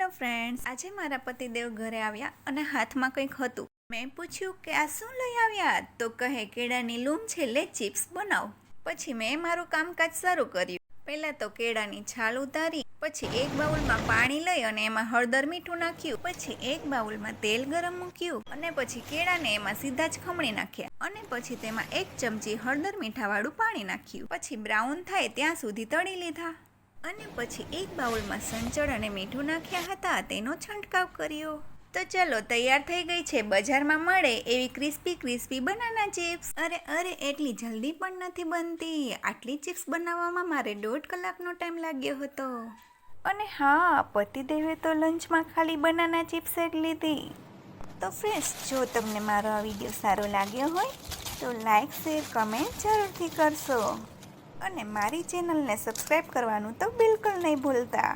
Hello friends, આજે મારા પતિદેવ ઘરે આવ્યા અને હાથમાં કંઈક હતું. મેં પૂછ્યું કે આ શું લઈ આવ્યા? તો કહે કેળાની લૂમ છે, લે ચિપ્સ બનાવ. પછી મેં મારું કામકાજ શરૂ કર્યું. પહેલાં તો કેળાની છાલ ઉતારી, પછી એક બાઉલમાં પાણી લઈ અને એમાં હળદર મીઠું નાખ્યું. પછી એક બાઉલમાં તેલ ગરમ મૂક્યું અને પછી કેળાને એમાં સીધા જ ખમણી નાખ્યા અને પછી તેમાં 1 ચમચી હળદર મીઠાવાળું પાણી નાખ્યું. પછી બ્રાઉન થાય ત્યાં સુધી તળી લીધા અને પછી એક બાઉલમાં સંચળ અને મીઠું નાખ્યા હતા, તેનો છંટકાવ કર્યો. તો ચલો, તૈયાર થઈ ગઈ છે બજારમાં મળે એવી ક્રિસ્પી બનાના ચિપ્સ. અરે એટલી જલ્દી પણ નથી બનતી. આટલી ચિપ્સ બનાવવામાં મારે 1.5 કલાકનો ટાઈમ લાગ્યો હતો. અને હા, પતિદેવે તો લંચમાં ખાલી બનાના ચિપ્સ જ લીધી. તો ફ્રેન્ડ્સ, જો તમને મારો આ વિડીયો સારો લાગ્યો હોય તો લાઈક, શેર, કમેન્ટ જરૂરથી કરશો અને મારી ચેનલને સબસ્ક્રાઈબ કરવાનું તો બિલકુલ નહીં ભૂલતા.